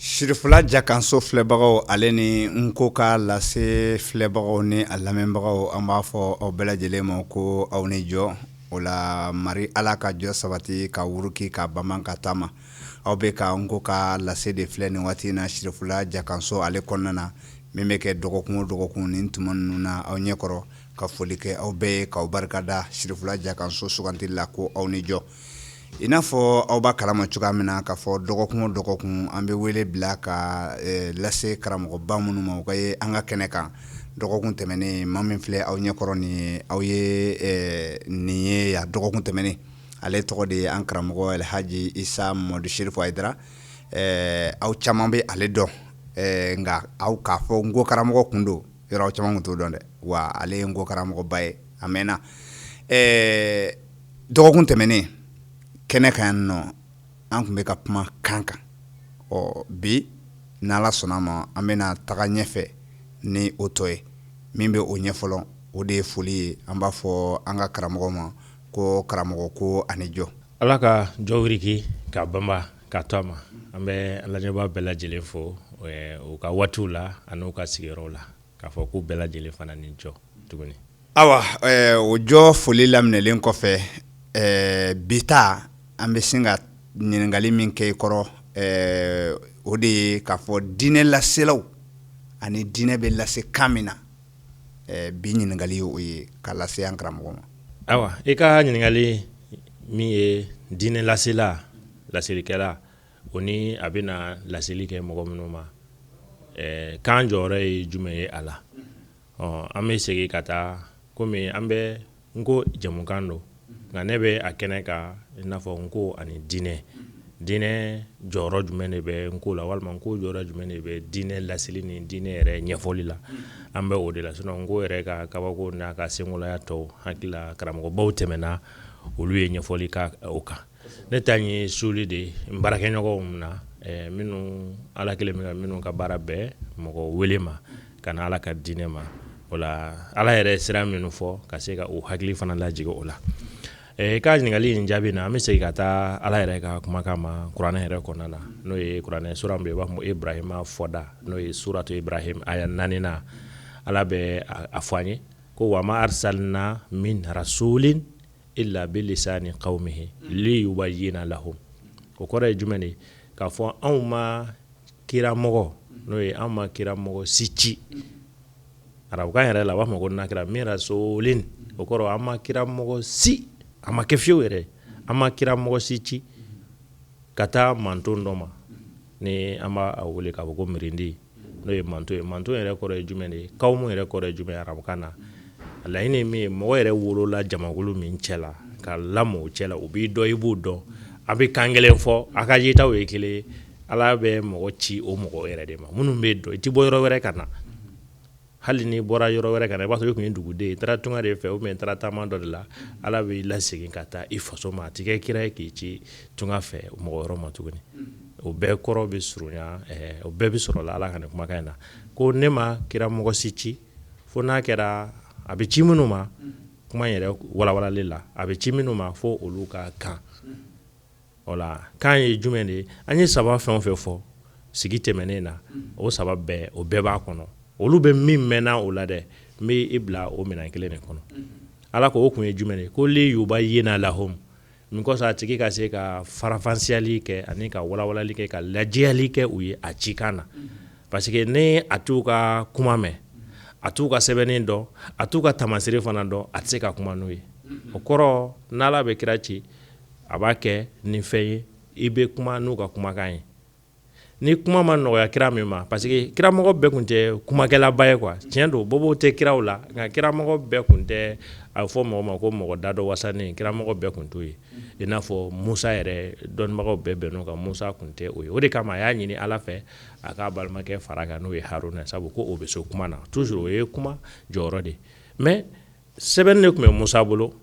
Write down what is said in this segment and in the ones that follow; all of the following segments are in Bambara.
Sirifula Jakanso filɛbagaw ale ni Nko ka lase filɛbagaw ni a lamɛnbagaw an b'a fɔ aw bɛɛ lajɛlen ma ko aw ni jɔ o la mari Ala ka jɔ sabati ka wuruki ka bama ka taama aw bɛ ka Nko ka lase de filɛ nin waati in na Sirifula Jakanso ale kɔnɔna na min bɛ kɛ dɔgɔkun o dɔgɔkun nin tuma ninnu na aw ɲɛkɔrɔ ka foli kɛ aw bɛɛ ye k'aw barikada Sirifula Jakanso sugantili la ko aw ni jɔ. I n'a fɔ aw b'a kalama cogoya min na k'a fɔ dɔgɔkun o dɔgɔkun an bɛ wele bila ka lase karamɔgɔba minnu ma u ka ye an ka kɛnɛ kan dɔgɔkun tɛmɛnen maa min filɛ aw ɲɛkɔrɔ ni aw ye nin ye ya dɔgɔkun tɛmɛnen ale tɔgɔ de ye an karamɔgɔ Elhaji Isa Mamadu Serifu Hayidara aw caman bɛ ale dɔn nka aw k'a fɔ Nko karamɔgɔ kun don yɔrɔ aw caman kun t'o dɔn dɛ wa ale ye Nko karamɔgɔba ye a mɛnna dɔgɔkun tɛmɛnen kɛnɛ kan yan nɔ an tun bɛ ka kuma kan kan bi n'Ala sɔnna ma an bɛna taga ɲɛfɛ ni o tɔ ye min bɛ o ɲɛfɔlɔ o de ye foli ye an b'a fɔ an ka karamɔgɔ ma ko karamɔgɔ ko ani jɔ. Ala ka jɔ wiriki ka bama ka to a ma an bɛ lajɛbaa bɛɛ lajɛlen fo u ka waatiw la ani ka sigiyɔrɔw la k'a fɔ k'u bɛɛ lajɛlen fana ni jɔ tuguni. Awa o jɔ foli laminɛlen kɔfɛ bita an bɛ sin ka ɲininkali min kɛ i kɔrɔ o de ye k'a fɔ diinɛ laselaw ani diinɛ bɛ lase kan min na bi ɲininkali ye o ye ka lase an karamɔgɔ ma. Awa i ka ɲininkali min ye diinɛ lasela laselikɛla o ni a bɛna laseli kɛ mɔgɔ minnu ma kan jɔyɔrɔ ye jumɛn ye a la an bɛ segin ka taa komi an bɛ Nko jamukan don nka ne bɛ a kɛnɛ kan i n'a fɔ Nko ani diinɛ jɔyɔrɔ jumɛn de bɛ Nko la walima Nko jɔyɔrɔ jumɛn de bɛ diinɛ laseli ni diinɛ yɛrɛ ɲɛfɔli la an bɛ o de la sinon Nko yɛrɛ ka kabako n'a ka senkolaya tɔw hakili la karamɔgɔbaw tɛmɛna olu ye ɲɛfɔli ka o kan ne ta ye soli de n baarakɛɲɔgɔnw na minnu Ala kelen bɛ ka minnu ka baara bɛɛ mɔgɔ wele ma ka na Ala ka diinɛ ma o la Ala yɛrɛ sira minnu fɔ ka se ka o hakili fana lajigin o la. Ka ɲininkali in jaabi na an bɛ segin ka taa Ala yɛrɛ ka kumakan ma kuranɛ yɛrɛ kɔnɔna na n'o ye kuranɛ sura min bɛ yen u b'a fɔ Ibrahima fɔda n'o ye suratu Ibrahim aya 4nan Ala bɛ a fɔ an ye ko wa ma arsalna min rasulin illa bilisani qawmihi liyubayyina lahum o kɔrɔ ye jumɛn de k'a fɔ anw ma kiramɔgɔ n'o ye anw ma kiramɔgɔ si ci arabukan yɛrɛ la u b'a fɔ ko nakira min rasulin o kɔrɔ an ma kiramɔgɔ si a ma kɛ fiyewu yɛrɛ an ma kiramɔgɔ si ci ka taa manton dɔ ma ni an b'a wele k'a fɔ ko mirindi n'o ye manton ye manton yɛrɛ kɔrɔ ye jumɛn de ye kawmu yɛrɛ kɔrɔ ye jumɛn ye arabukan na a laɲini ye min ye mɔgɔ yɛrɛ wolola jamakulu min cɛ la ka lamɔ o cɛ la u b'i dɔn i b'o dɔn a bɛ kan kelen fɔ a ka yetaw ye kelen ye Ala bɛ mɔgɔ ci o mɔgɔ yɛrɛ de ma minnu bɛ dɔn i tɛ bɔ yɔrɔ wɛrɛ ka na hali ni bɔra yɔrɔ wɛrɛ ka na i b'a sɔrɔ i tun ye duguden i taara tunga de fɛ ou bien i taara taama dɔ de la Ala b'i lasegin ka taa i faso ma a tɛ kɛ kira ye k'i ci tunga fɛ mɔgɔ wɛrɛ ma tuguni o bɛɛ kɔrɔ bɛ surunya o bɛɛ bɛ sɔrɔ la Ala ka nin kumakan in na ko ne ma kiramɔgɔ si ci fo n'a kɛra a bɛ ci minnu ma kuma yɛrɛ walawalali la a bɛ ci minnu ma fo olu ka kan o la kan ye jumɛn de ye an ye saba fɛn o fɛn fɔ sigi tɛmɛnen na o saba bɛɛ o bɛɛ b'a kɔnɔ olu bɛ min mɛnna o la dɛ n bɛ i bila o minɛn kelen de kɔnɔ Ala ko o kun ye jumɛn de ko liyubayyina lahum min kɔsɔn a tigi ka se ka farafansiyali kɛ ani ka walawalali kɛ ka lajɛyali kɛ u ye a cikan na parce que ni a t'u ka kuma mɛn a t'u ka sɛbɛnni dɔn a t'u ka tamasire fana dɔn a tɛ se ka kuma n'u ye o kɔrɔ n'Ala bɛ kira ci a b'a kɛ ni fɛn ye i bɛ kuma n'u ka kumakan ye ni kuma ma nɔgɔya kira min ma parce que kiramɔgɔ bɛɛ kun tɛ kumakɛlaba ye quoi tiɲɛ don bobo tɛ kiraw la nka kiramɔgɔ bɛɛ kun tɛ a fɔ mɔgɔ ma ko mɔgɔ dadɔ wasanen kiramɔgɔ bɛɛ kun t'o ye i n'a fɔ Musa yɛrɛ dɔnnibagaw bɛɛ bɛnn'o kan Musa kun tɛ o ye o de kama a y'a ɲini Ala fɛ a k'a balimakɛ fara kan n'o ye Haruna sabu ko o bɛ so kuma na toujours o ye kuma jɔyɔrɔ de mais sɛbɛnni de tun bɛ Musa bolo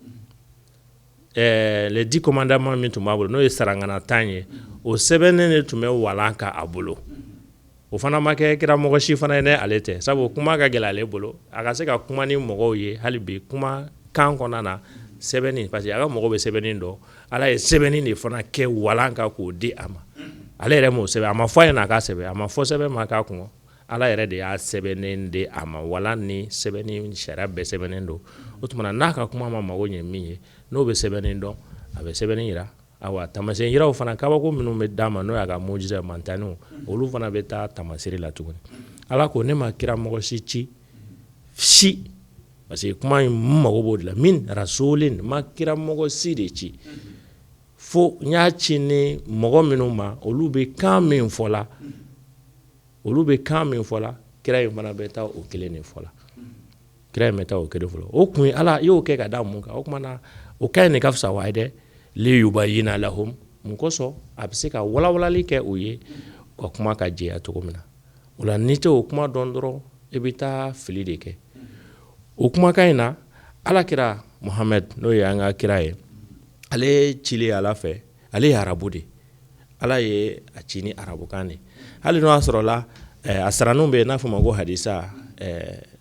les 10 commandements min tun b'a bolo n'o ye sarangana 10 ye o sɛbɛnnen de tun bɛ walan ka a bolo o fana ma kɛ kiramɔgɔ si fana ye ne ale tɛ sabu kuma ka gɛlɛ ale bolo a ka se ka kuma ni mɔgɔw ye hali bi kuma kan kɔnɔna na sɛbɛnni parce que a ka mɔgɔw bɛ sɛbɛnni dɔn Ala ye sɛbɛnni de fana kɛ walan kan k'o di a ma ale yɛrɛ m'o sɛbɛn a ma fɔ a ɲɛna a k'a sɛbɛn a ma fɔ sɛbɛn ma k'a kun ala yɛrɛ de y'a sɛbɛnnen de a ma wala ni sɛbɛn ni sariya bɛɛ sɛbɛnnen don o tuma na n'a ka kuma ma mago ɲɛ min ye n'o bɛ sɛbɛnnen dɔn a bɛ sɛbɛnnen yira awa tamasiyɛn yiraw fana kabako minnu bɛ d'a ma n'o y'a ka mujiza mantanniw olu fana bɛ taa tamasiri la tuguni ala ko ne ma kira mɔgɔ si parce que kuma in mago b'o de la min rasulin ma kira mɔgɔ si de ci fo n y'a ci ni mɔgɔ minnu ma olu bɛ kan min fɔla kira in fana bɛ taa o kelen de fɔla kira in bɛ taa o kelen fɔlɔ o kun ye ala y'o kɛ ka da mun kan o kuma na o ka ɲi de ka fisa wa ye dɛ li yubayyina lahum mun kosɔn a bɛ se ka walawalali kɛ o ye ka kuma ka jɛya cogo min na o la n'i tɛ o kuma dɔn dɔrɔn i bɛ taa fili de kɛ o kumakan in na ala kira Muhammed n'o ye an ka kira ye ale cilen ala fɛ ale ye arabu de ala ye a ci ni arabukan de hali n'o y'a sɔrɔ la a saraninw bɛ yen n'a fɔ ma ko hadisa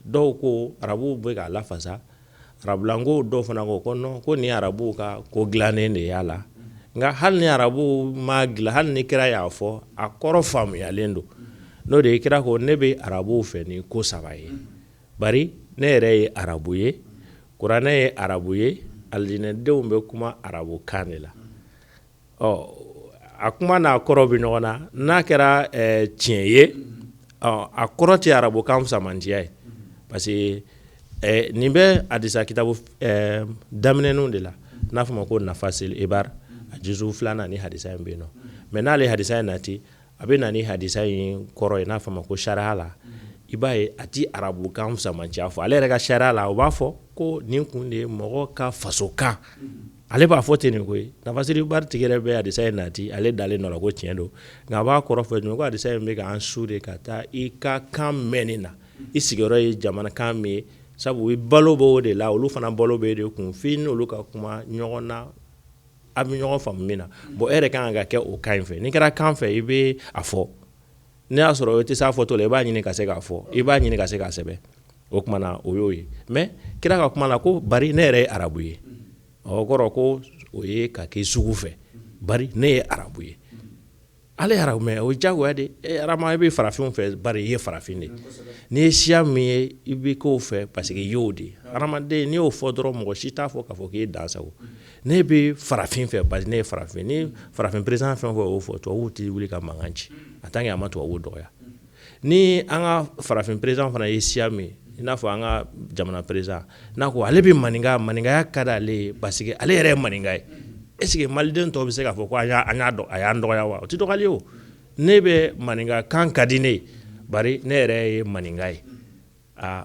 dɔw ko arabuw bɛ k'a lafasa arabulanko dɔw fana ko non ko ni arabuw ka ko dilannen de y'a la nka hali ni arabuw ma dilan hali ni kira y'a fɔ a kɔrɔ faamuyalen don n'o de ye kira ko ne bɛ arabuw fɛ ni ko saba ye bari ne yɛrɛ ye arabu ye kuranɛ ye arabu ye alijinɛdenw bɛ kuma arabukan de la a kuma n'a kɔrɔ bɛ ɲɔgɔn na n'a kɛra tiɲɛ ye a kɔrɔ tɛ arabukan fusamantiya ye parce que nin bɛ hadisa kitabu daminɛninw de la n'a fɔ ma ko nafasil ibar a juzu 2 ni hadisa in bɛ yen nɔ mais n'ale hadisa in nati a bɛ na ni hadisa in kɔrɔ ye n'a fɔ ma ko sariya la i b'a ye a ti arabukan fusamantiya fɔ ale yɛrɛ ka sariya la o b'a fɔ ko nin kun de ye mɔgɔ ka fasokan ale b'a fɔ ten nin ko ye nafasiri bari tigi yɛrɛ bɛ hadisa in nati ale dalen nɔ la ko tiɲɛ don nka a b'a kɔrɔ fɔ jumɛn ko hadisa in bɛ k'an su de ka taa i ka kan mɛnni na i sigiyɔrɔ ye jamanakan min ye sabu i balo b'o de la olu fana balo b'e de kun f'i n'olu ka kuma ɲɔgɔn na a bɛ ɲɔgɔn faamu min na bon e yɛrɛ kan ka kɛ o kan in fɛ n'i kɛra kan fɛ i bɛ a fɔ n'i y'a sɔrɔ i tɛ s'a fɔtɔ la i b'a ɲini ka se k'a fɔ i b'a ɲini ka se k'a sɛbɛn o kuma na o y'o ye mais kira ka kuma la ko bari ne yɛrɛ ye arabu ye o kɔrɔ ko o ye ka k'i sugu fɛ bari ne ye arabu ye ale ye arabu mɛ o ye diyagoya de arama i bɛ farafinw fɛ bari i ye farafin de n'i ye siya min ye i bɛ k'o fɛ parce que i y'o de adamaden n'i y'o fɔ dɔrɔn mɔgɔ si t'a fɔ k'a fɔ k'i ye dansago ne bɛ farafin fɛ parce que ne ye farafin ni farafin président fɛn o fɛn y'o fɔ tubabuw tɛ wuli ka mankan ci en tant que a ma tubabuw dɔgɔya ni an ka farafin président fana ye siya min i n'a fɔ an ka jamana président n'a ko ale bɛ maninkaya ka d'ale ye parce que ale yɛrɛ ye maninka ye est-ce que maliden tɔw bɛ se k'a fɔ ko a y'an dɔgɔya wa o tɛ dɔgɔyali o ne bɛ maninkakan ka di ne ye bari ne yɛrɛ ye maninka ye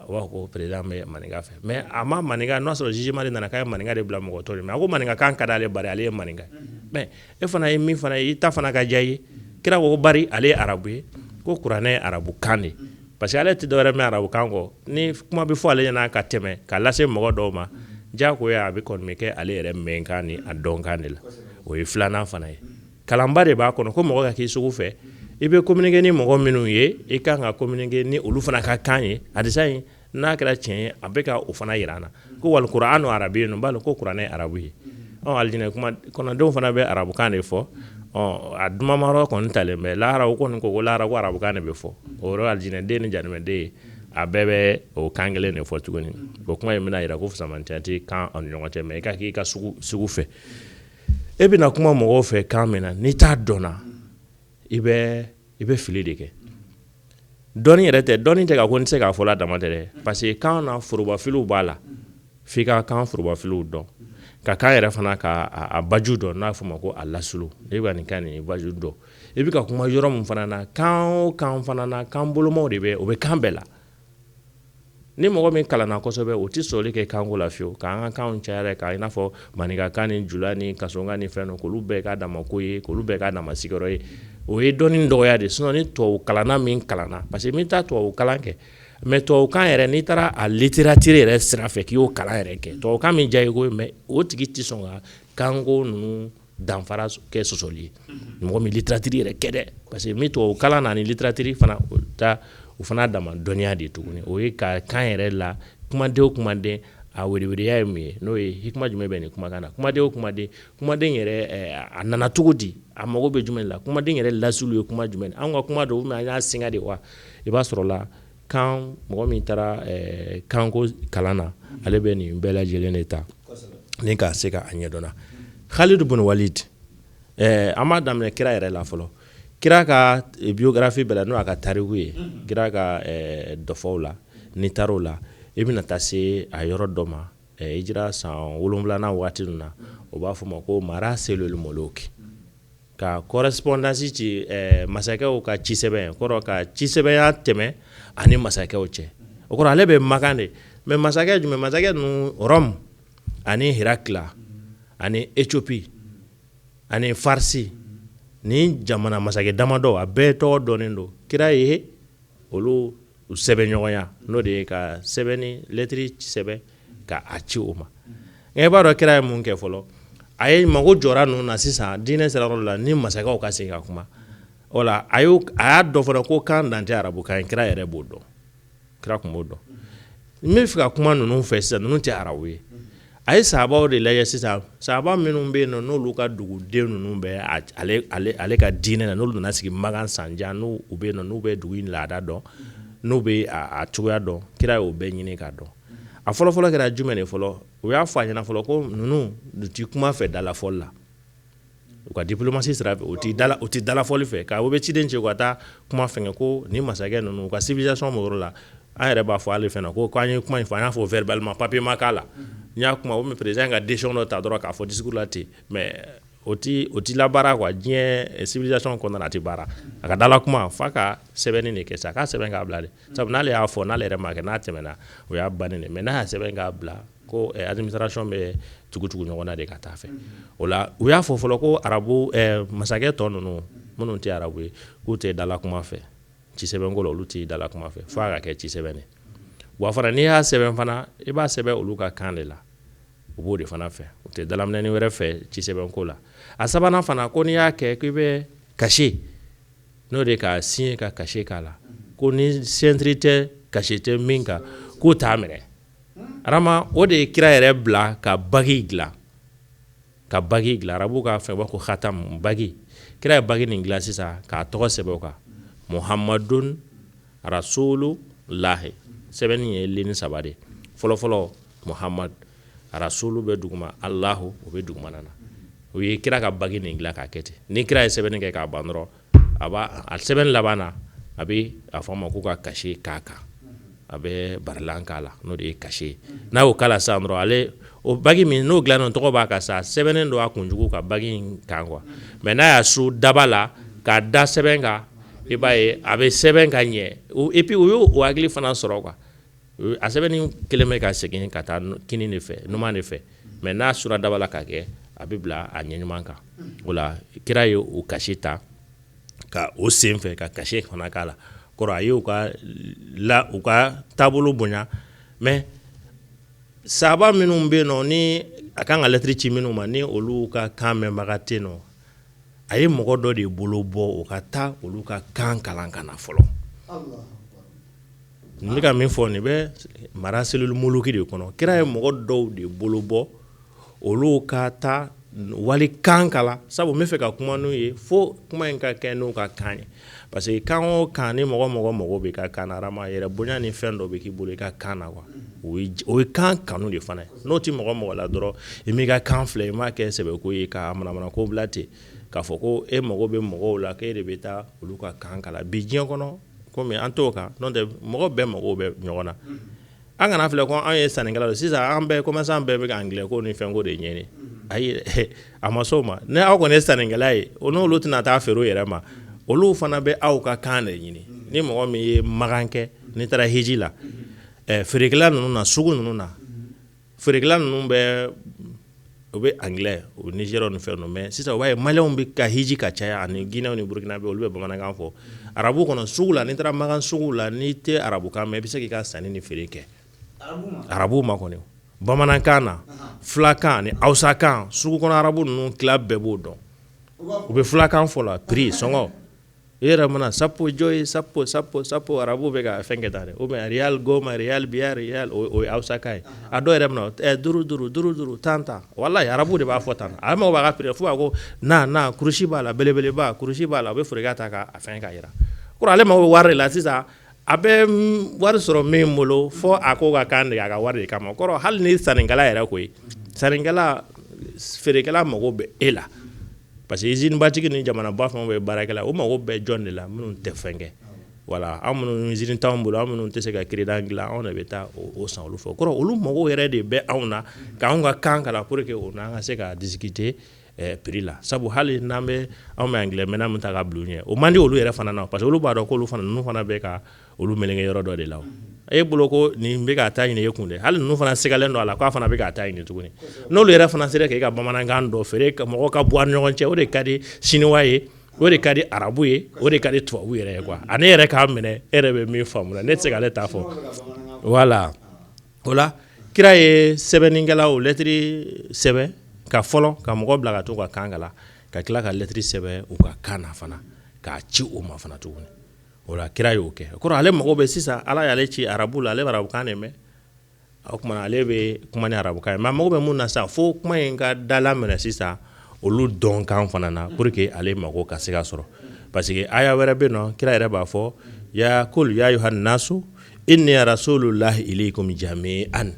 o b'a fɔ ko président bɛ maninka fɛ mais a ma maninka n'o y'a sɔrɔ jugement de nana k'a ye maninka de bila mɔgɔ tɔw de mais a ko maninkakan ka d'ale bari ale ye maninka ye mais e fana ye min fana ye i ta fana ka diya i ye kira ko bari ale ye arabu ye ko kuranɛ ye arabukan de parce que ale tɛ dɔwɛrɛ mɛn arabukan kɔ ni kuma bɛ fɔ ale ɲɛna ka tɛmɛ ka lase mɔgɔ dɔw ma diyagoya a bɛ kɔni bɛ kɛ ale yɛrɛ mɛnkan ni a dɔnkan de la o ye filanan fana ye kalanba de b'a kɔnɔ ko mɔgɔ ka k'i sugu fɛ i bɛ communiquer ni mɔgɔ minnu ye i kan ka communiquer ni olu fana ka kan ye hadisa in n'a kɛra tiɲɛ ye a bɛ ka o fana yira an na ko wal kur'anu arabiyyun b'a ko kuranɛ ye arabu ye alijinɛ kɔnɔdenw fana bɛ arabukan de fɔ a dumamayɔrɔ kɔni talen bɛ lahara o kɔni ko lahara ko arabukan de bɛ fɔ o yɔrɔ alijinɛden ni janimɛden a bɛɛ bɛ o kan kelen de fɔ tuguni o kuma in bɛna yira ko fusamantiya tɛ kan ani ɲɔgɔn cɛ mais i ka k'i ka sugu fɛ e bɛna kuma mɔgɔw fɛ kan min na n'i t'a dɔnna i bɛ fili de kɛ dɔnni yɛrɛ tɛ dɔnni tɛ ka ko n tɛ se k'a fɔ la dama tɛ dɛ parce que kan na forobafiliw b'a la f'i ka kan forobafiliw dɔn ka kan yɛrɛ fana ka a baju dɔn n'a fɔ ma ko a lasulu e bɛ ka nin kan nin baju dɔn i bɛ ka kuma yɔrɔ min fana na kan o kan fana na kan bolomaw de bɛ o bɛ kan bɛɛ la ni mɔgɔ min kalanna kosɛbɛ o tɛ sɔrɔli kɛ kanko la fiyewu k'an ka kanw caya k'a i n'a fɔ maninkakan ni jula ni kasɔnkan ni fɛn k'olu bɛɛ k'a dama ko ye k'olu bɛɛ k'a dama sigiyɔrɔ ye o ye dɔnni dɔgɔya de sinon ni tubabu kalanna min kalanna parce que min t'a tubabu kalan kɛ mais tubabukan yɛrɛ n'i taara a littérature yɛrɛ sira fɛ k'i y'o kalan yɛrɛ kɛ tubabukan min diya i ko mais o tigi tɛ sɔn ka kanko ninnu danfara kɛ sɔsɔli ye mɔgɔ min littérature yɛrɛ kɛ dɛ parce que min tubabu kalan na ni littérature fana o fana dama dɔnniya de tuguni o ye ka kan yɛrɛ la kumaden o kumaden a wiriwiriya ye mun ye n'o ye hikima jumɛn bɛ nin kumakan na kumaden o kumaden yɛrɛ a nana cogo di a mago bɛ jumɛn la kumaden yɛrɛ lasulu ye kuma jumɛn an ka kuma dɔw an y'a singa de wa i b'a sɔrɔ la kan mɔgɔ min taara kanko kalan na ale bɛ nin bɛɛ lajɛlen de ta ni k'a se ka a ɲɛdɔnna Khalid bin Walid an b'a daminɛ kira yɛrɛ la fɔlɔ kira ka biographie bɛɛ la n'o a ka tariku ye kira ka dɔfɔw la ni taar'o la i bɛna taa se a yɔrɔ dɔ ma hijira san 7nan waati ninnu na o b'a fɔ ma ko mara selul muluk ka correspondance ci masakɛw ka ci sɛbɛn kɔrɔ ka ci sɛbɛnya tɛmɛ ani masakɛw cɛ o kɔrɔ ale bɛ Makan de mais masakɛ jumɛn masakɛ ninnu Rome ani Hirakila ani Éthiopie ani Farsi ni jamana masakɛ damadɔ a bɛɛ tɔgɔ dɔnnen don kira ye olu sɛbɛn ɲɔgɔnya n'o de ye ka sɛbɛnni lettre sɛbɛn ka a ci o ma nka i b'a dɔn kira ye mun kɛ fɔlɔ a ye mago jɔra ninnu na sisan diinɛ sira yɔrɔ la ni masakɛw ka segin ka kuma o la a y'a dɔn fana ko kan dan tɛ arabukan ye kira yɛrɛ b'o dɔn kira tun b'o dɔn n bɛ fɛ ka kuma ninnu fɛ sisan ninnu tɛ arabu ye a ye sahabaw de lajɛ sisan sahaba minnu bɛ yen nɔ n'olu ka duguden ninnu bɛ ale ka diinɛ na n'olu nana sigi Makan sanjan n'u bɛ yen nɔ n'u bɛ dugu in laada dɔn n'u bɛ a cogoya dɔn kira y'o bɛɛ ɲini k'a dɔn a fɔlɔfɔlɔ kɛra jumɛn de fɔlɔ o y'a fɔ a ɲɛna fɔlɔ ko ninnu u ti kuma fɛ dalafɔli la u ka diplomasi sira fɛ u ti dalafɔli fɛ ka u bɛ ciden cɛ u ka taa kuma fɛngɛ ko ni masakɛ ninnu u ka civilisation b'o yɔrɔ la an yɛrɛ b'a fɔ ale fɛnɛ ko k'an ye kuma in fɔ an y'a fɔ verbalement papier ma k'a la n y'a kuma o président ka décision dɔ ta dɔrɔn k'a fɔ discours la ten mais o ti labaara quoi diɲɛ civilisation kɔnɔna na a ti baara a ka dala kuma f'a ka sɛbɛnni de kɛ sa k'a sɛbɛn k'a bila de sabu n'ale y'a fɔ n'ale yɛrɛ m'a kɛ n'a tɛmɛna o y'a bannen de mais n'a y'a sɛbɛn k'a bila ko administration bɛ tugu ɲɔgɔn na de ka taa fɛ o la u y'a fɔ fɔlɔ ko arabu masakɛ tɔ ninnu minnu tɛ arabu ye k'u tɛ dala kuma fɛ ci sɛbɛn ko la olu tɛ dala kuma fɛ f'a ka kɛ ci sɛbɛn de wa fana n'i y'a sɛbɛn fana i b'a sɛbɛn olu ka kan de la u b'o de fana fɛ u tɛ dalaminɛni wɛrɛ fɛ ci sɛbɛn ko la a sabanan fana ko n'i y'a kɛ k'i bɛ caché n'o de ka signé ka caché k'a la ko ni sentiri tɛ caché tɛ min kan k'o t'a minɛ arama o de ye kira yɛrɛ bila ka bagi dilan arabu ka fɛn b'a ko khatam bagi kira ye bagi nin dilan sisan k'a tɔgɔ sɛbɛn o kan Muhammadun Rasulullahi sɛbɛnni ye leni 3 de fɔlɔfɔlɔ Muhammad Rasulu bɛ duguma Allahu o bɛ dugumana na o ye kira ka bagi nin dilan k'a kɛ ten ni kira ye sɛbɛnni kɛ k'a ban dɔrɔn a sɛbɛnni laban na a bɛ a fɔ a ma ko ka caché k'a kan a bɛ barilan k'a la n'o de ye caché n'a y'o k'a la sisan dɔrɔn ale o bagi min n'o dilannen tɔgɔ b'a kan sa sɛbɛnnen don a kunjugu ka bagi in kan quoi mais n'a y'a su daba la k'a da sɛbɛn kan i b'a ye a bɛ sɛbɛn ka ɲɛ et puis o y'o hakili fana sɔrɔ quoi a sɛbɛnni kelen bɛ ka segin ka taa kini de fɛ numan de fɛ mais n'a sura daba la ka kɛ a bɛ bila a ɲɛɲuman kan o la kira ye o caché ta ka o sen fɛ ka caché fana k'a la kɔrɔ a ye u ka taabolo bonya mais sahaba minnu bɛ yen nɔ ni a kan ka lettre ci minnu ma ni olu ka kan mɛnbaga tɛ yen nɔ a ye mɔgɔ dɔ de bolo bɔ o ka taa olu ka kan kalan ka na fɔlɔ n bɛ ka min fɔ nin bɛ mara selul muluki de kɔnɔ kira ye mɔgɔ dɔw de bolo bɔ olu ka taa wali kan kalan sabu n bɛ fɛ ka kuma n'u ye fo kuma in ka kɛ n'u ka kan ye parce que kan o kan ni mɔgɔ bɛ ka kan na arama yɛrɛ bonya ni fɛn dɔ bɛ k'i bolo i ka kan na quoi o ye kan kanu de fana ye n'o tɛ mɔgɔ la dɔrɔn i m'i ka kan filɛ i m'a kɛ sɛbɛko ye ka manamana ko bila ten k'a fɔ ko e mago bɛ mɔgɔw la k'e de bɛ taa olu ka kan kalan bi diɲɛ kɔnɔ komi an t'o kan n'o tɛ mɔgɔ bɛɛ mago bɛ ɲɔgɔn na an kana filɛ ko an ye sannikɛla don sisan an bɛɛ commerçant bɛɛ bɛ ka anglais ko ni fɛnko de ɲɛɲini ayi a ma s'o ma ni aw kɔni ye sannikɛla ye o n'olu tɛna taa feere o yɛrɛ ma olu fana bɛ aw ka kan de ɲini ni mɔgɔ min ye Makan kɛ n'i taara hiji la feerekɛla ninnu na sugu ninnu na feerekɛla ninnu bɛ o bɛ anglais o Nigériens ni fɛn ninnu mais sisan o b'a ye maliyɛnw bɛ ka hiji ka caya ani Guinéens ni Burkinabé olu bɛ bamanankan fɔ arabu kɔnɔ sugu la n'i taara Makan sugu la n'i tɛ arabukan mɛn i bɛ se k'i ka sanni ni feere kɛ arabu ma kɔni bamanankan na fulakan ani hausakan sugu kɔnɔ arabu ninnu tila bɛɛ b'o dɔn u bɛ fulakan fɔ la prix sɔngɔ yɛrɛ mana sapo joy sapo arabu bɛ ka fɛn kɛ tan dɛ ou bien real goma real biya real o ye hausa ka ye a dɔw yɛrɛ mina duru tan wallahi arabu de b'a fɔ tan a ma b'a ka prix fo ko na kurusi b'a la belebeleba kurusi b'a la o bɛ foroka ta ka fɛn ka yira ko ale ma wari la sisan a bɛ wari sɔrɔ min bolo fo a ko ka kan de a ka wari de kama kɔrɔ hali ni sannikɛla yɛrɛ koyi sannikɛla feerekɛla mago bɛ e la parce que usine batigi ni jamana ba fɛn bɛ baarakɛla o mago bɛ jɔn de la minnu tɛ fɛn kɛ voilà an minnu usine t'anw bolo an minnu tɛ se ka crédit dilan anw de bɛ taa o san olu fɛ kɔrɔ olu mago yɛrɛ de bɛ anw na k'anw ka kan kala pour que o n'an ka se ka discuter prix la sabu hali n'an bɛ anw bɛ anglais mɛnna min ta ka bila u ɲɛ o man di olu yɛrɛ fana na parce que olu b'a dɔn k'olu fana ninnu fana bɛ ka olu melenge yɔrɔ dɔ de la e bolo ko nin bɛ ka taa ɲini e kun dɛ hali ninnu fana segalen don a la k'a fana bɛ ka taa ɲini tuguni n'olu yɛrɛ fana sera k'e ka bamanankan dɔ feere mɔgɔ ka bɔ a ni ɲɔgɔn cɛ o de ka di chinois ye o de ka di arabu ye o de ka di tubabu yɛrɛ ye quoi ani yɛrɛ k'a minɛ e yɛrɛ bɛ min faamu la ne tɛ se k'ale ta fɔ voilà o la kira ye sɛbɛnnikɛlaw lɛtiri sɛbɛn ka fɔlɔ ka mɔgɔ bila ka to ka kan kala ka tila ka lɛtiri sɛbɛn u ka kan na fana k'a ci o ma fana tuguni o la kira y'o kɛ kɔrɔ ale mago bɛ sisan ala y'ale ci arabu la ale bɛ arabukan de mɛn o kumana ale bɛ kuma ni arabukan ye mais a mago bɛ mun na sisan fo kuma in ka dala minɛ sisan olu dɔnkan fana na pour que ale mago ka se ka sɔrɔ parce que aya wɛrɛ bɛ yen nɔ kira yɛrɛ b'a fɔ ya kul ya ayuhan nasu inni rasulullahi ilaykum jami'an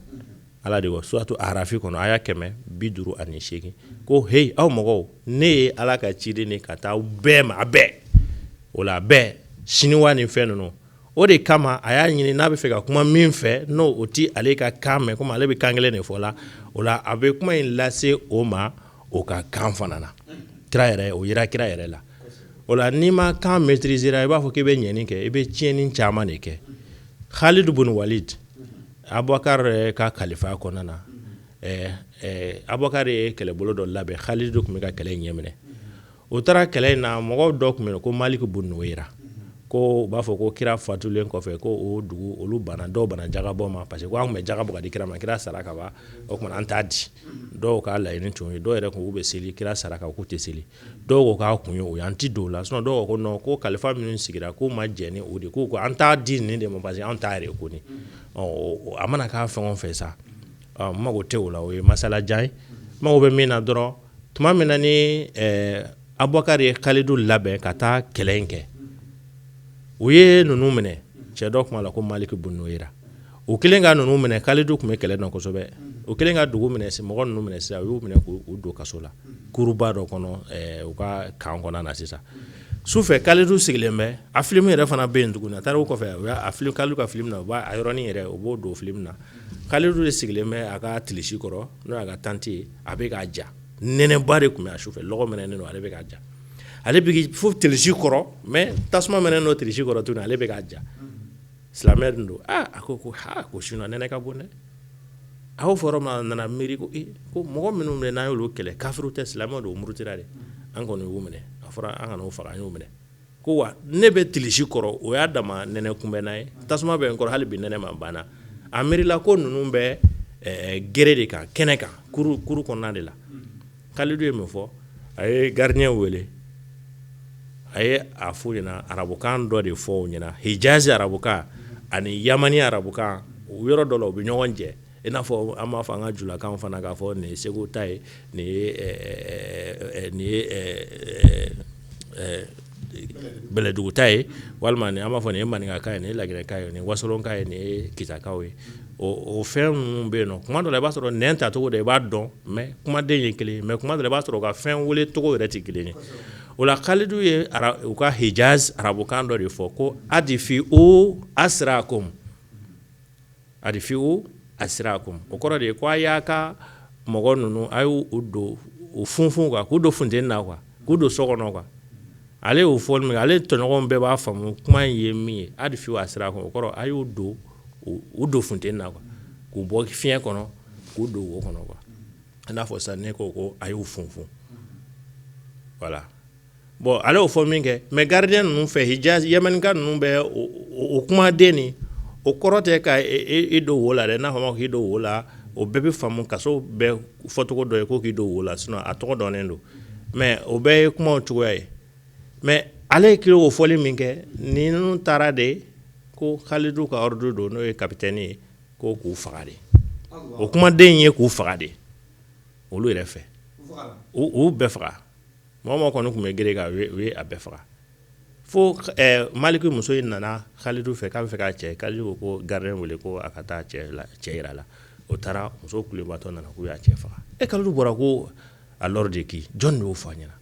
ala de ko suratu arafi kɔnɔ aya 158 ko hey aw mɔgɔw ne ye ala ka ciden ne ka taa bɛɛ ma a bɛɛ o la bɛɛ chinois ni fɛn ninnu o de kama a y'a ɲini n'a bɛ fɛ ka kuma min fɛ n'o o ti ale ka kan mɛn komi ale bɛ kan kelen de fɔ la o la a bɛ kuma in lase o ma o ka kan fana na kira yɛrɛ o yira kira yɛrɛ la o la n'i ma kan maîtriser i b'a fɔ k'i bɛ ɲɛni kɛ i bɛ tiɲɛni caman de kɛ Khalid bin Walid Abubakar ka kalifa kɔnɔna na Abubakar ye kɛlɛbolo dɔ labɛn Khalid tun bɛ ka kɛlɛ in ɲɛminɛ o taara kɛlɛ in na mɔgɔw dɔ tun bɛ yen ko Malik bin Nuwayra ko u b'a fɔ ko kira fatulen kɔfɛ ko o dugu olu bana dɔw bana jagabɔ ma parce que ko an tun bɛ jagabɔ ka di kira ma kira sara ka ban o tuma an t'a di dɔw ka laɲini tun ye dɔw yɛrɛ ko k'u bɛ seli kira sara ka k'u tɛ seli dɔw ko k'a kun ye o ye an ti don o la sinon dɔw ko non ko kalifa minnu sigira k'u ma jɛ ni o de ko an t'a di nin de ma parce que an t'a yɛrɛ ko ni a mana k'a fɛn o fɛn sa n mago tɛ o la o ye masalajan ye n mago bɛ min na dɔrɔn tuma min na ni Abubakar ye Khalidu labɛn ka taa kɛlɛ in kɛ u ye ninnu minɛ cɛ dɔ kuma la ko Malik bin Nuwayra o kelen ka ninnu minɛ Khalidu tun bɛ kɛlɛ dɔn kosɛbɛ o kelen ka dugu minɛ mɔgɔ ninnu minɛ sisan u y'u minɛ k'u don kaso la kuruba dɔ kɔnɔ u ka kan kɔnɔna na sisan sufɛ Khalidu sigilen bɛ a film yɛrɛ fana bɛ yen tuguni a taara o kɔfɛ o y'a film Khalidu ka film na o b'a a yɔrɔnin yɛrɛ o b'o don film na Khalidu de sigilen bɛ a ka tilisi kɔrɔ n'o y'a ka tante ye a bɛ k'a ja nɛnɛba de tun bɛ a sufɛ lɔgɔ minɛnen don ale bɛ k'a ja ale bɛ fo tilisi kɔrɔ mais tasuma minɛnen don tilisi kɔrɔ tuguni ale bɛ k'a ja silamɛ dun don a ko ko sinon nɛnɛ ka bon dɛ a y'o fɔra ma nana miiri ko ko mɔgɔ minnu minɛ n'an y'olu kɛlɛ kafiru tɛ silamɛw don murutira de an kɔni y'u minɛ a fɔra an kana o faga an y'u minɛ ko wa ne bɛ tilisi kɔrɔ o y'a dama nɛnɛ kunbɛnna ye tasuma bɛ n kɔrɔ hali bi nɛnɛ ma banna a miirila ko ninnu bɛ gere de kan kɛnɛ kan kuru kɔnɔna de la Khalidu ye min fɔ a ye gardien wele a ye a fɔ ɲɛna arabukan dɔ de fɔ o ɲɛna Hijazi arabukan ani Yamani arabukan o yɔrɔ dɔ la u bɛ ɲɔgɔn jɛ i n'a fɔ an b'a fɔ an ka julakan fana k'a fɔ nin ye Segu ta ye nin ye Bɛlɛdugu ta ye walima an b'a fɔ nin ye Maninkakan ye nin ye Laginɛkan ye nin ye Wasolonkan ye nin ye Kitakaw ye o fɛn minnu bɛ yen nɔ kuma dɔ la i b'a sɔrɔ nɛn tacogo de i b'a dɔn mais kumaden ye kelen mais kuma dɔ la i b'a sɔrɔ u ka fɛn wele cogo yɛrɛ tɛ kelen ye o la Khalidu ye u ka Hijaz arabukan dɔ de fɔ ko adifi'u asrakum o kɔrɔ de ye ko a y'a ka mɔgɔ ninnu a y'u don u funfun quoi k'u don funteni na quoi k'u don so kɔnɔ quoi ale y'o fɔ min ale tɔɲɔgɔnw bɛɛ b'a faamu kuma in ye min ye adifi'u asrakum o kɔrɔ a y'u don u don funteni na quoi k'u bɔ fiɲɛ kɔnɔ k'u don wo kɔnɔ quoi i n'a fɔ sisan ne ko a y'u funfun voilà bon ale y'o fɔ min kɛ mais gardien ninnu fɛ Hijaz Yamanika ninnu bɛ o kumaden ni o kɔrɔ tɛ ka i don wo la dɛ n'a fɔ ma k'i don wo la o bɛɛ bɛ faamu kaso bɛɛ fɔcogo dɔ ye ko k'i don wo la sinon a tɔgɔ dɔnnen don mais o bɛɛ ye kumaw cogoya ye mais ale kilo o fɔli min kɛ ni ninnu taara de ko Khalidu ka ordre don n'o ye capitaine ye ko k'u faga de o kumaden ye k'u faga de olu yɛrɛ fɛ u bɛɛ faga mɔgɔ kɔni tun bɛ gere ka u ye a bɛɛ faga fo Maliki muso in nana Khalidu fɛ k'a bɛ fɛ k'a cɛ Khalidu ko gardien wele ko a ka taa cɛ yira la o taara muso kulebatɔ nana k'u y'a cɛ faga Khalidu bɔra ko a l'ordre de qui jɔn de y'o fɔ a ɲɛna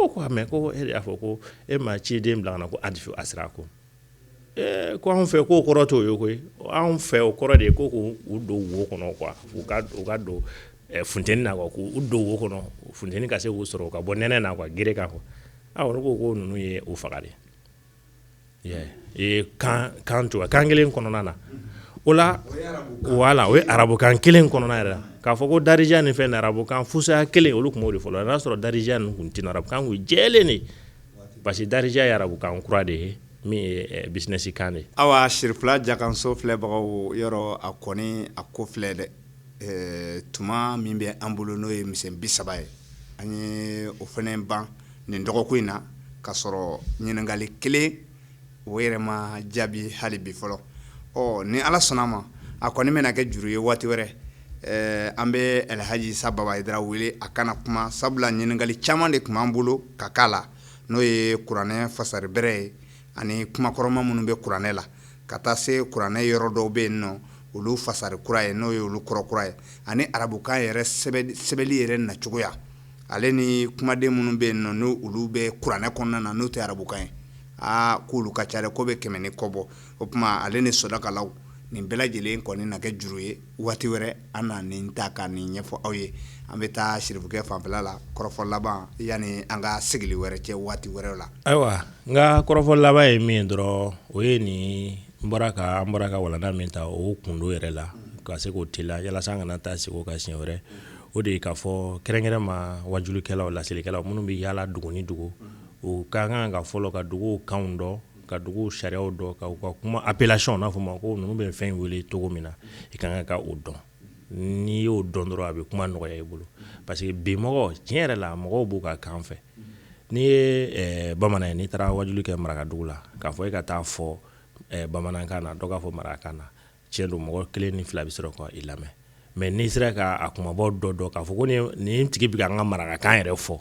ko mais ko e y'a fɔ ko e ma ciden bila ka na ko Adifu Asra ko ko anw fɛ k'o kɔrɔ t'o ye koyi anw fɛ o kɔrɔ de ye ko k'u don wo kɔnɔ quoi u ka don funteni na quoi k'u don wo kɔnɔ funteni ka se k'u sɔrɔ ka bɔ nɛnɛ na quoi gere kan quoi ne ko ninnu ye o faga de kan kelen kɔnɔna na o la voilà o ye arabukan kelen kɔnɔna yɛrɛ la k'a fɔ ko Darija ni fɛn arabukan fusaya kelen olu tun b'o de fɔlɔ n'a sɔrɔ Darija ninnu tun tɛ arabukan kun jɛlen de parce que Darija ye arabukan kura de ye min ye business kan de awa Sirifula Jakanso filɛbagaw yɔrɔ a kɔni a ko filɛ dɛ tuma min bɛ an bolo n'o ye misɛn 30 ye an ye o fana ban nin dɔgɔkun in na ka sɔrɔ ɲininkali kelen o yɛrɛ ma jaabi hali bi fɔlɔ ni Ala sɔnna ma a kɔni bɛna kɛ juru ye waati wɛrɛ an bɛ Elhaji Isa Baba Hayidara wele a kana kuma sabula ɲininkali caman de tun b'an bolo ka k'a la n'o ye kuranɛ fasari bɛrɛ ye ani kumakɔrɔma minnu bɛ kuranɛ la ka taa se kuranɛ yɔrɔ dɔw bɛ yen nɔ olu fasari kura ye n'o ye olu kɔrɔ kura ye ani arabukan yɛrɛ sɛbɛli yɛrɛ nacogoya ale ni kumaden minnu bɛ yen nɔ n'o olu bɛ kuranɛ kɔnɔna na n'o tɛ arabukan ye k'olu ka ca dɛ ko bɛ 100 ni kɔ bɔ o tuma ale ni sɔdakalaw nin bɛɛ lajɛlen kɔni na kɛ juru ye waati wɛrɛ an na nin ta ka nin ɲɛfɔ aw ye an bɛ taa Sirifukɛ fanfɛla la kɔrɔfɔ laban yani an ka sigili wɛrɛ cɛ waati wɛrɛ la ayiwa n ka kɔrɔfɔ laban ye min dɔrɔn o ye nin an bɔra ka walanda min ta o kundo yɛrɛ la ka se k'o teliya yalasa an kana taa sigi o ka siɲɛ wɛrɛ o de ye k'a fɔ kɛrɛnkɛrɛn ma wajulikɛlaw lasilikɛlaw minnu bɛ yaala dugu ni dugu o ka kan ka fɔlɔ ka duguw kanw dɔn ka duguw sariyaw dɔn ka u ka kuma appellation n'a fɔ ma ko ninnu bɛ fɛn wele cogo min na i ka kan ka o dɔn n'i y'o dɔn dɔrɔn a bɛ kuma nɔgɔya i bolo parce que bi mɔgɔ tiɲɛ yɛrɛ la mɔgɔw b'u ka kan fɛ n'i ye bamanan ye n'i taara wajuli kɛ marakadugu la k'a fɔ e ka taa fɔ bamanankan na dɔ k'a fɔ marakakan na tiɲɛ don mɔgɔ 1 ni 2 bɛ sɔrɔ ka i lamɛn mais n'i sera k'a kumabaw dɔ k'a fɔ ko nin tigi bɛ an ka marakakan yɛrɛ fɔ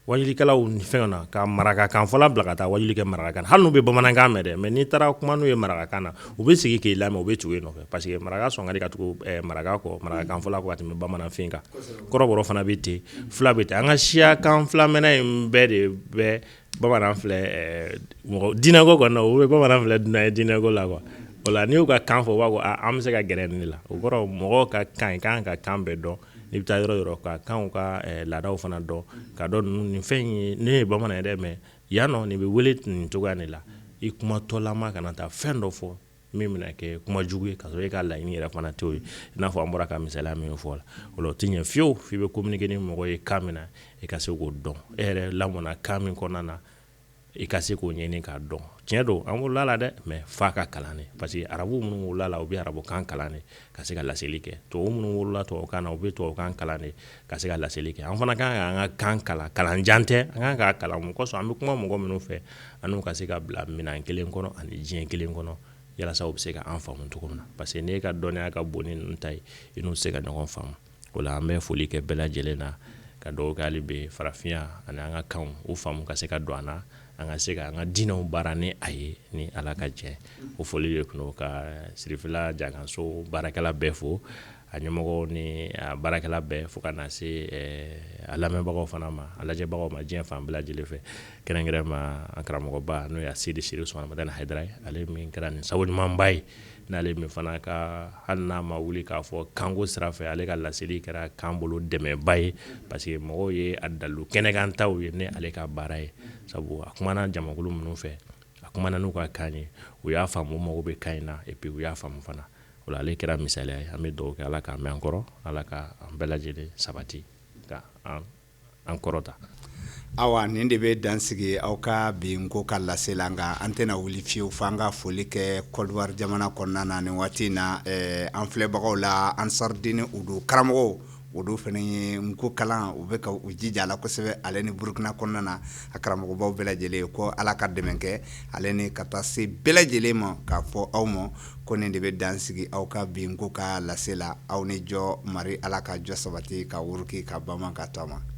wajulikɛlaw ni fɛnw na ka marakakan fɔla bila ka taa wajuli kɛ marakakan hali n'u bɛ bamanankan mɛn dɛ mais n'i taara kuma n'u ye marakakan na u bɛ sigi k'i lamɛn u bɛ tugu i nɔfɛ parce que maraka sɔn ka di ka tugu maraka kɔ marakakan fɔla kɔ ka tɛmɛ bamananfin kan kɔrɔbɔrɔ fana bɛ ten fila bɛ ten an ka siyakan filamɛnna in bɛɛ de bɛ bamanan filɛ mɔgɔ diinɛko kɔni na u bɛ bamanan filɛ dunan ye diinɛko la quoi o la n'i y'u ka kan fɔ u b'a fɔ an bɛ se ka gɛrɛ nin de la o kɔrɔ mɔgɔw ka kan kan ka kan bɛɛ dɔn n'i bɛ taa yɔrɔ yɔrɔ ka kanw ka laadaw fana dɔn ka dɔn nin fɛn ye ne ye bamanan ye dɛ mais yan nɔ nin bɛ wele nin cogoya de la i kumatɔlama kana taa fɛn dɔ fɔ min bɛna kɛ kuma jugu ye ka sɔrɔ e ka laɲini yɛrɛ fana t'o ye i n'a fɔ an bɔra ka misaliya min fɔ la o la o tɛ ɲɛ fiyewu f'i bɛ communiquer ni mɔgɔ ye kan min na i ka se k'o dɔn e yɛrɛ lamɔna kan min kɔnɔna na i ka se k'o ɲɛɲini k'a dɔn tiɲɛ don an wolola la dɛ mais f'a ka kalan de parce que arabu minnu wolola la u bɛ arabukan kalan de ka se ka laseli kɛ tubabu minnu wolola tubabukan na u bɛ tubabukan kalan de ka se ka laseli kɛ an fana kan ka an ka kan kalan jan tɛ an kan k'a kalan mun kosɔn an bɛ kuma mɔgɔ minnu fɛ an n'u ka se ka bila minɛn kelen kɔnɔ ani diɲɛ kelen kɔnɔ yalasa u bɛ se ka an faamu cogo min na parce que n'e ka dɔnniya ka bon ni ninnu ta ye i n'u se ka ɲɔgɔn faamu o la an bɛ foli kɛ bɛɛ lajɛlen na ka dugawu kɛ hali bi farafinya ani an ka kanw u faamu ka se ka don an na an ka se ka an ka diinɛw baara ni a ye ni Ala ka jɛ o foli de kun ka Sirifula Jakanso baarakɛla bɛɛ fo a ɲɛmɔgɔw ni a baarakɛla bɛɛ fo ka na se a lamɛnbagaw fana ma a lajɛbagaw ma diɲɛ fan bɛɛ lajɛlen fɛ kɛrɛnkɛrɛn ma an karamɔgɔba n'o ye Sidi Siri Sumamadani Hayidara ye ale min kɛra nin sabu ɲumanba ye n'ale min fana ka hali n'a ma wuli k'a fɔ kanko sira fɛ ale ka laseli kɛra kan bolo dɛmɛba ye parce que mɔgɔw ye a dalu kɛnɛkan taw ye ne ale ka baara ye sabu a kumana jamakulu minnu fɛ a kumana n'u ka kan ye u y'a faamu mago bɛ kan in na et puis u y'a faamu fana o la ale kɛra misaliya ye an bɛ dugawu kɛ Ala k'an mɛn an kɔrɔ Ala ka an bɛɛ lajɛlen sabati ka an kɔrɔta awa nin de bɛ dansigi aw ka bi nko ka lasela nka an tɛna wuli fiyewu fo an ka foli kɛ Côte d'Ivoire jamana kɔnɔna na nin waati in na an filɛbagaw la Ansar Dine Udu karamɔgɔw o do fana ye nko kalan u bɛ ka u jija la kosɛbɛ ale ni Burkina kɔnɔna na a karamɔgɔbaw bɛɛ lajɛlen ko ala ka dɛmɛ kɛ ale ni ka taa se bɛɛ lajɛlen ma k'a fɔ aw ma ko nin de bɛ dansigi aw ka bi nko ka lase la aw ni jɔ mari ala ka jɔ sabati ka wuruki ka bama ka taama